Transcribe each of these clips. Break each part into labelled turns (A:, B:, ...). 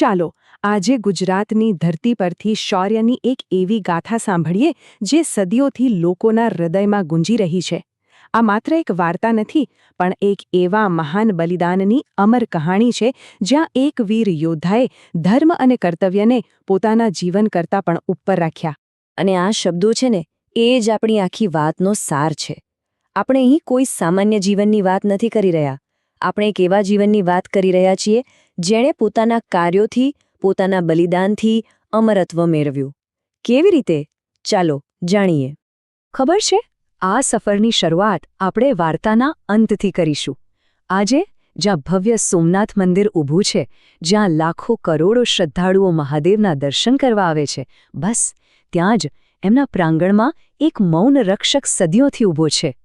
A: ચાલો આજે ગુજરાતની ધરતી પરથી શૌર્યની એક એવી ગાથા સાંભળીએ જે સદીઓથી લોકોના હૃદયમાં ગુંજી રહી છે. આ માત્ર એક વાર્તા નથી, પણ એક એવા મહાન બલિદાનની અમર કહાણી છે જ્યાં એક વીર યોદ્ધાએ ધર્મ અને કર્તવ્યને પોતાના જીવન કરતાં પણ ઉપર રાખ્યા.
B: અને આ શબ્દો છે ને, એ જ આપણી આખી વાતનો સાર છે. આપણે અહીં કોઈ સામાન્ય જીવનની વાત નથી કરી રહ્યા. આપણે એક એવા જીવનની વાત કરી રહ્યા છીએ જેણે પોતાના કાર્યોથી, પોતાના બલિદાનથી અમરત્વ મેળવ્યું. કેવી રીતે? ચાલો જાણીએ. ખબર છે, આ સફરની શરૂઆત આપણે વાર્તાના અંતથી કરીશું. આજે જ્યાં ભવ્ય સોમનાથ મંદિર ઊભું છે, જ્યાં લાખો કરોડો શ્રદ્ધાળુઓ મહાદેવના દર્શન કરવા આવે છે, બસ ત્યાં જ એમના પ્રાંગણમાં એક મૌન રક્ષક સદીઓથી ઊભો છે.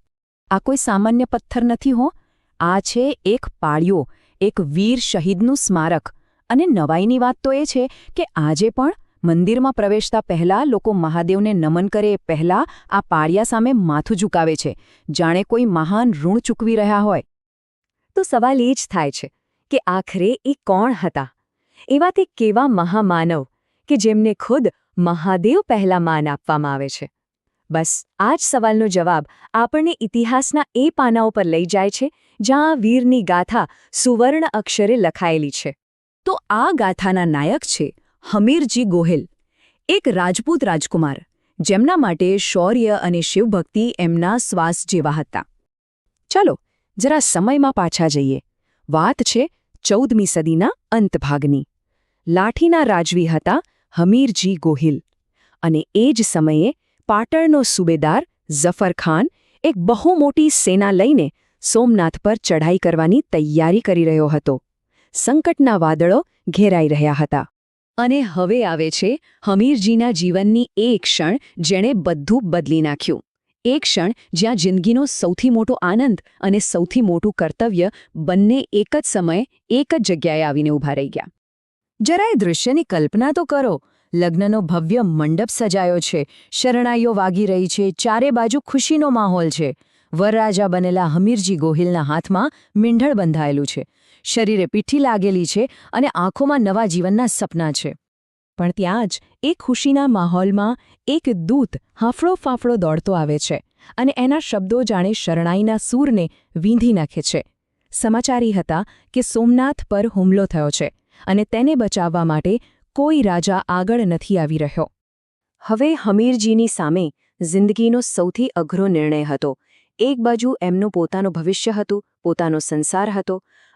B: આ કોઈ સામાન્ય પથ્થર નથી હો. આ છે એક પાળિયો, એક વીર શહીદનું સ્મારક. અને નવાઈની વાત તો એ છે કે આજે પણ મંદિરમાં પ્રવેશતા પહેલા લોકો મહાદેવને નમન કરે એ પહેલા આ પાળિયા સામે માથું ઝુકાવે છે, જાણે કોઈ મહાન ઋણ ચૂકવી રહ્યા હોય. તો સવાલ એ જ થાય છે કે આખરે એ કોણ હતા? એવા તે કેવા મહામાનવ કે જેમને ખુદ મહાદેવ પહેલા માન આપવામાં આવે છે? બસ આ જ સવાલનો જવાબ આપણને ઇતિહાસના એ પાનાઓ પર લઈ જાય છે જ્યાં આ વીરની ગાથા સુવર્ણ અક્ષરે લખાયેલી છે. તો આ ગાથાના નાયક છે હમીરજી ગોહિલ, એક રાજપૂત રાજકુમાર જેમના માટે શૌર્ય અને શિવભક્તિ એમના શ્વાસ જેવા હતા. ચાલો જરા સમયમાં પાછા જઈએ. વાત છે 14મી સદીના અંતભાગની. લાઠીના રાજવી હતા હમીરજી ગોહિલ, અને એ જ સમયે પાટણનો સુબેદાર ઝફરખાન એક બહુ મોટી સેના લઈને સોમનાથ પર ચઢાઈ કરવાની તૈયારી કરી રહ્યો હતો. સંકટના વાદળો ઘેરાઈ રહ્યા હતા. અને હવે આવે છે હમીરજીના જીવનની એ ક્ષણ જેણે બધું બદલી નાખ્યું. એ ક્ષણ જ્યાં જિંદગીનો સૌથી મોટો આનંદ અને સૌથી મોટું કર્તવ્ય બંને એક જ સમયે એક જ જગ્યાએ આવીને ઊભા રહી ગયા. જરા એ દૃશ્યની કલ્પના તો કરો. લગ્નનો ભવ્ય મંડપ સજાયો છે, શરણાઈઓ વાગી રહી છે, ચારે બાજુ ખુશીનો માહોલ છે. વરરાજા બનેલા હમીરજી ગોહિલના હાથમાં મીંઢળ બંધાયેલું છે, શરીરે પીઠી લાગેલી છે અને આંખોમાં નવા જીવનના સપના છે. પણ ત્યાં જ એ ખુશીના માહોલમાં એક દૂત હાંફળો ફાંફળો દોડતો આવે છે અને એના શબ્દો જાણે શરણાઈના સૂરને વીંધી નાખે છે. સમાચારી હતા કે સોમનાથ પર હુમલો થયો છે અને તેને બચાવવા માટે કોઈ રાજા આગળ નથી આવી રહ્યો. હવે હમીરજીની સામે જિંદગીનો સૌથી અઘરો નિર્ણય હતો. એક બાજુ એમનું પોતાનું ભવિષ્ય હતું, પોતાનો સંસાર હતો,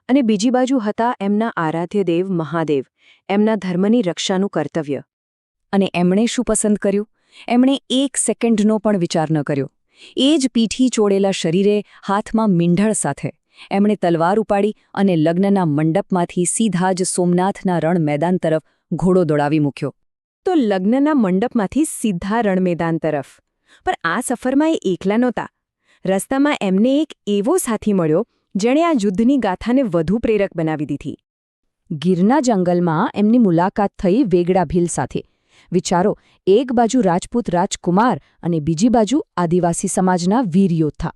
B: અને બીજી બાજુ હતા એમના આરાધ્ય દેવ મહાદેવ, એમના ધર્મની રક્ષાનું કર્તવ્ય. અને એમણે શું પસંદ કર્યું? એમણે એક સેકન્ડનો પણ વિચાર ન કર્યો. એ જ પીઠી ચોળેલા શરીરે, હાથમાં મીંઢળ સાથે એમણે તલવાર ઉપાડી અને લગ્નના મંડપમાંથી સીધા જ સોમનાથના રણ મેદાન તરફ ઘોડો દોડાવી મૂક્યો. તો લગ્નના મંડપમાંથી સીધા રણ મેદાન તરફ. પણ આ સફરમાં એ એકલા નહોતા. રસ્તામાં એમને એક એવો સાથી મળ્યો જેણે આ યુદ્ધની ગાથાને વધુ પ્રેરક બનાવી દીધી. ગીરના જંગલમાં એમની મુલાકાત થઈ વેગડા ભીલ સાથે. વિચારો, એક બાજુ રાજપૂત રાજકુમાર અને બીજી બાજુ આદિવાસી સમાજના વીર યોદ્ધા.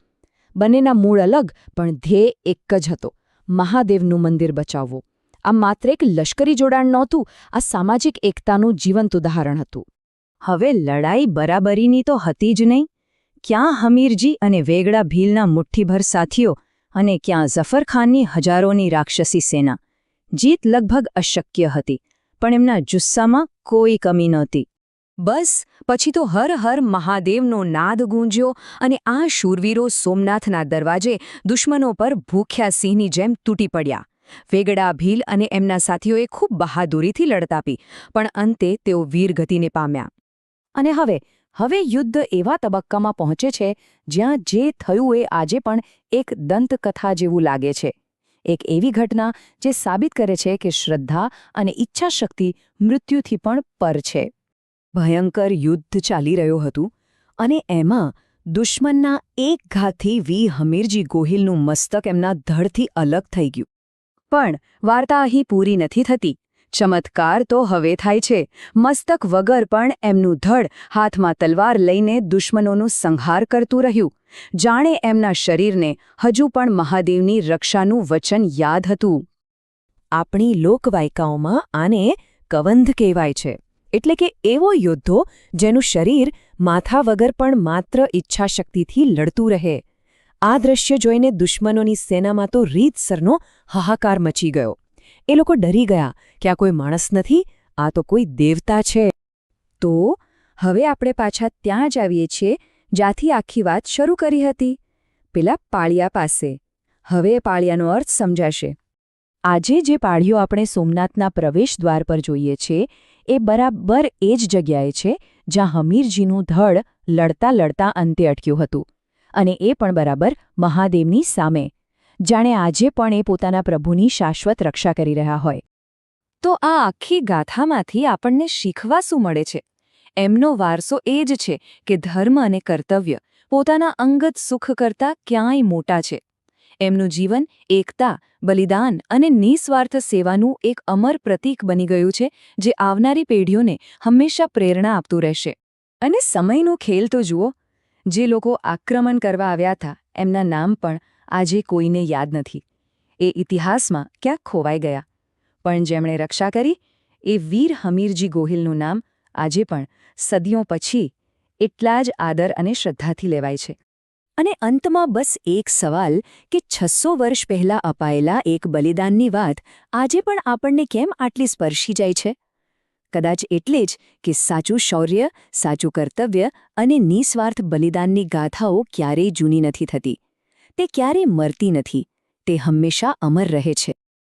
B: બંનેના મૂળ અલગ, પણ ધ્યેય એક જ હતો: મહાદેવનું મંદિર બચાવવું. આ માત્ર એક લશ્કરી જોડાણ નહોતું, આ સામાજિક એકતાનું જીવંત ઉદાહરણ હતું. હવે લડાઈ બરાબરીની તો હતી જ નહીં. ક્યાં હમીરજી અને વેગડા ભીલના મુઠ્ઠીભર સાથીઓ અને ક્યાં ઝફરખાનની હજારોની રાક્ષસી સેના. જીત લગભગ અશક્ય હતી, પણ એમના જુસ્સામાં કોઈ કમી નહોતી. બસ પછી તો હર હર મહાદેવનો નાદ ગૂંજ્યો અને આ શૂરવીરો સોમનાથના દરવાજે દુશ્મનો પર ભૂખ્યા સિંહની જેમ તૂટી પડ્યા. વેગડા ભીલ અને એમના સાથીઓએ ખૂબ બહાદુરીથી લડત આપી, પણ અંતે તેઓ વીરગતિને પામ્યા. અને હવે યુદ્ધ એવા તબક્કામાં પહોંચે છે જ્યાં જે થયું એ આજે પણ એક દંતકથા જેવું લાગે છે. એક એવી ઘટના જે સાબિત કરે છે કે શ્રદ્ધા અને ઈચ્છાશક્તિ મૃત્યુથી પણ પર છે. ભયંકર યુદ્ધ ચાલી રહ્યું હતું અને એમાં દુશ્મનના એક ઘાતથી વીર હમીરજી ગોહિલનું મસ્તક એમના ધડથી અલગ થઈ ગયું. પણ વાર્તા અહીં પૂરી નથી થતી. ચમત્કાર તો હવે થાય છે. મસ્તક વગર પણ એમનું ધડ હાથમાં તલવાર લઈને દુશ્મનોનું સંહાર કરતું રહ્યું, જાણે એમના શરીરને હજુ પણ મહાદેવની રક્ષાનું વચન યાદ હતું. આપણી લોકવાયકાઓમાં આને કવંધ કહેવાય છે, એટલે કે એવો યોદ્ધો જેનું શરીર માથા વગર પણ માત્ર ઈચ્છાશક્તિથી લડતું રહે. આ દ્રશ્ય જોઈને દુશ્મનોની સેનામાં તો રીતસરનો હાહાકાર મચી ગયો. એ લોકો ડરી ગયા કે આ કોઈ માણસ નથી, આ તો કોઈ દેવતા છે. તો હવે આપણે પાછા ત્યાં જ આવીએ છીએ જ્યાંથી આખી વાત શરૂ કરી હતી, પેલા પાળિયા પાસે. હવે પાળિયાનો અર્થ સમજાશે. આજે જે પાળીઓ આપણે સોમનાથના પ્રવેશદ્વાર પર જોઈએ છીએ એ બરાબર એ જ જગ્યાએ છે જ્યાં હમીરજીનું ધડ લડતા લડતા અંતે અટક્યું હતું, અને એ પણ બરાબર મહાદેવની સામે, જાણે આજે પણ એ પોતાના પ્રભુની શાશ્વત રક્ષા કરી રહ્યા હોય. તો આ આખી ગાથામાંથી આપણને શીખવા શું મળે છે? એમનો વારસો એ જ છે કે ધર્મ અને કર્તવ્ય પોતાના અંગત સુખ કરતાં ક્યાંય મોટા છે. એમનું જીવન એકતા, બલિદાન અને નિસ્વાર્થ સેવાનું એક અમર પ્રતીક બની ગયું છે, જે આવનારી પેઢીઓને હંમેશા પ્રેરણા આપતું રહેશે. અને સમયનો ખેલ તો જુઓ. જે લોકો આક્રમણ કરવા આવ્યા હતા એમના નામ પણ આજે કોઈને યાદ નથી. એ ઇતિહાસમાં ક્યાંક ખોવાઈ ગયા. પણ જેમણે રક્ષા કરી એ વીર હમીરજી ગોહિલનું નામ આજે પણ સદીઓ પછી એટલા જ આદર અને શ્રદ્ધાથી લેવાય છે. અને અંતમાં બસ એક સવાલ કે 600 વર્ષ પહેલાં અપાયેલા એક બલિદાનની વાત આજે પણ આપણને કેમ આટલી સ્પર્શી જાય છે? કદાચ એટલે જ કે સાચું શૌર્ય, સાચું કર્તવ્ય અને નિસ્વાર્થ બલિદાનની ગાથાઓ ક્યારેય જૂની નથી થતી. તે ક્યારેય મરતી નથી. તે હંમેશા અમર રહે છે.